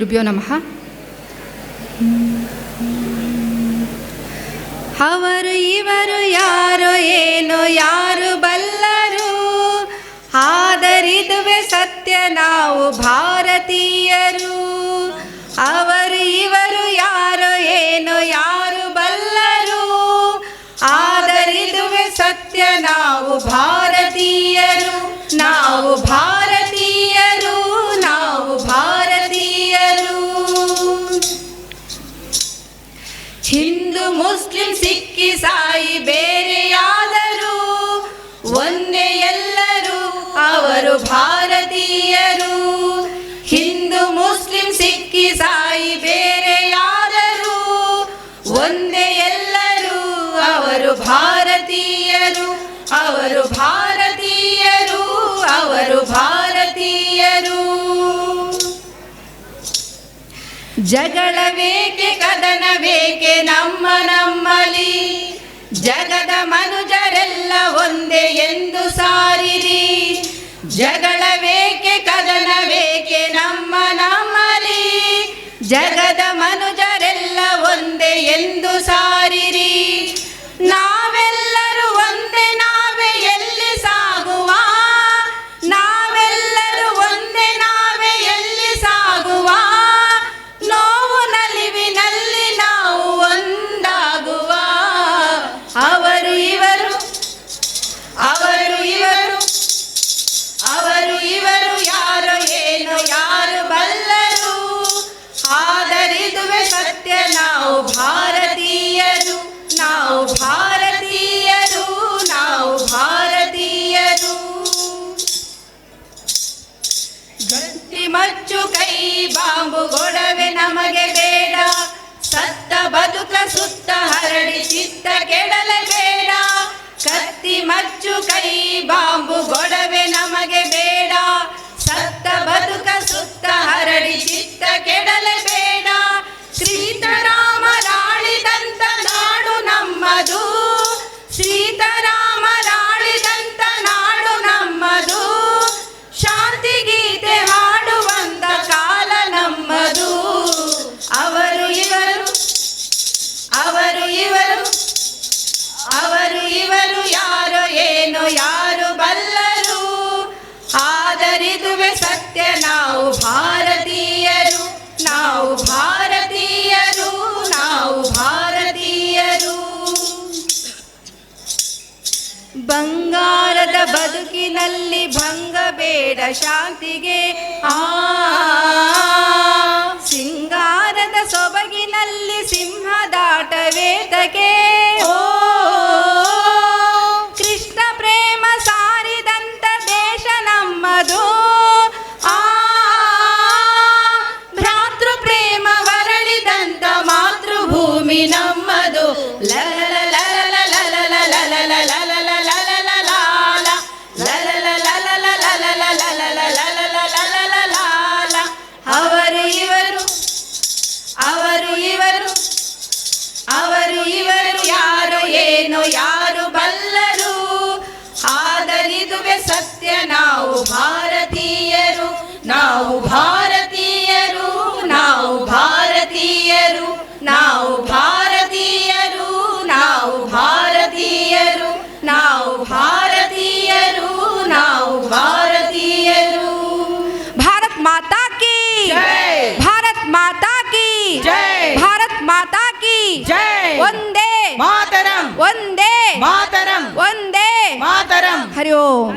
ಗುರುಭ್ಯೋ ನಮಃ. ಅವರು ಇವರು ಯಾರೋ ಏನೋ ಯಾರು ಬಲ್ಲರು, ಆದರಿದುವೆ ಸತ್ಯ ನಾವು ಭಾರತೀಯರು. ಅವರು ಇವರು ಯಾರೋ ಏನೋ ಯಾರು ಬಲ್ಲರು, ಆದರಿದುವೆ ಸತ್ಯ ನಾವು ಭಾರತೀಯರು. ನಾವು ಭಾರತೀಯರು, ನಾವು ಭಾರತೀಯರು. ಹಿಂದೂ ಮುಸ್ಲಿಂ ಸಿಖ್ ಇಸಾಯಿ ಬೇರೆಯಾದರೂ ಒಂದೇ ಎಲ್ಲರೂ ಅವರು ಭಾರತೀಯರು. ಹಿಂದೂ ಮುಸ್ಲಿಂ ಸಿಖ್ ಇಸಾಯಿ ಬೇರೆಯಾದರೂ ಒಂದೇ ಎಲ್ಲರೂ ಅವರು ಭಾರತೀಯರು. ಅವರು ಭಾರತೀಯರು, ಅವರು ಭಾರತೀಯರು. ಜಗಳವೇಕೆ ಕದನವೇಕೆ ನಮ್ಮ ನಮ್ಮಲಿ, ಜಗದ ಮನುಜರೆಲ್ಲ ಒಂದೇ ಎಂದು ಸಾರಿರಿ. ಜಗಳವೇಕೆ ಕದನವೇಕೆ ನಮ್ಮ ನಮ್ಮಲಿ, ಜಗದ ಮನುಜರೆಲ್ಲ ಒಂದೇ ಎಂದು ಸಾರಿರಿ. ನಾವೆಲ್ಲರೂ ಒಂದೇ, ನಾವೇ ಎಲ್ಲಿ ಸಾಗುವ, ನಾವೆಲ್ಲರೂ ಒಂದೇ, ನಾವೇ ಎಲ್ಲಿ ಸಾಗುವ. ನೋವು ನಲಿವಿನಲ್ಲಿ ನಾವು ಒಂದಾಗುವ. ಅವರು ಇವರು, ಅವರು ಇವರು, ಅವರು ಇವರು ಯಾರೋ ಏನೋ ಯಾರು ಬಲ್ಲರು, ಆದರಿದುವೆ ಸತ್ಯ ನಾವು ಭಾರತೀಯರು. ನಾವು ಭಾರತೀಯರು, ನಾವು ಭಾರತೀಯರು. ಗಟ್ಟಿ ಮಚ್ಚು ಕೈ ಬಾಂಬು ಗೊಡವೆ ನಮಗೆ ಬೇಡ, ಸತ್ತ ಬದುಕ ಸುತ್ತ ಹರಡಿ ಚಿತ್ತ ಕೆಡಲೇಬೇಡ. ಕತ್ತಿ ಮಚ್ಚು ಕೈ ಬಾಂಬು ಗೊಡವೆ ನಮಗೆ ಬೇಡ, ಸತ್ತ ಬದುಕ ಸುತ್ತ ಹರಡಿ ಚಿತ್ತ ಕೆಡಲೇಬೇಡ. ಶ್ರೀರಾಮರಾಳಿದಂತ ನಾಡು ನಮ್ಮದು, ಶ್ರೀರಾಮರಾಳಿದಂತ ನಾಡು ನಮ್ಮದು. ಶಾಂತಿ ಗೀತೆ ಹಾಡುವಂತ ಕಾಲ ನಮ್ಮದು. ಅವರು ಇವರು, ಅವರು ಇವರು, ಅವರು ಇವರು ಯಾರೋ ಏನೋ ಯಾರು ಬಲ್ಲರು, ಆದರಿದುವೆ ಸತ್ಯ ನಾವು ಭಾರತೀಯರು. ನಾವು ಭಾರತೀಯರು, ನಾವು ಭಾರತೀಯರು. ಬಂಗಾರದ ಬದುಕಿನಲ್ಲಿ ಭಂಗ ಬೇಡ ಶಾಂತಿಗೆ, ಸಿಂಗಾರದ ಸೊಬಗಿನಲ್ಲಿ ಸಿಂಹದಾಟವೇತಕೆ. ಕೃಷ್ಣ ಪ್ರೇಮ ಸಾರಿದಂತ ದೇಶ ನಮ್ಮದು, ಭ್ರಾತೃ ಪ್ರೇಮ ವರಳಿದಂತ ಮಾತೃಭೂಮಿ ನಮ್ಮದು. ಅವರು ಇವರು, ಅವರು ಇವರು, ಅವರು ಇವರು ಯಾರೋ ಏನೋ ಯಾರು ಬಲ್ಲರು, ಆದರಿದುವೆ ಸತ್ಯ ನಾವು ಭಾರತೀಯರು. ನಾವು ಭಾರತೀಯರು, ನಾವು ಭಾರತೀಯರು, ನಾವು ಭಾರತೀಯರು, ನಾವು ಭಾರತೀಯರು, ನಾವು ಭಾರತೀಯರು, ನಾವು ಭಾರತೀಯರು. ಭಾರತ್ ಮಾತಾ ಕಿ ಜೈ, ಭಾರತ್ ಮಾತಾ ಕಿ ಜೈ, ಭಾರತ್ ಮಾತಾ ಕಿ ಜೈ. ಒಂದೇ ಮಾತರಂ, ಒಂದೇ ಮಾತರಂ, ಒಂದೇ ಮಾತರಂ. ಹರಿ ಓಂ.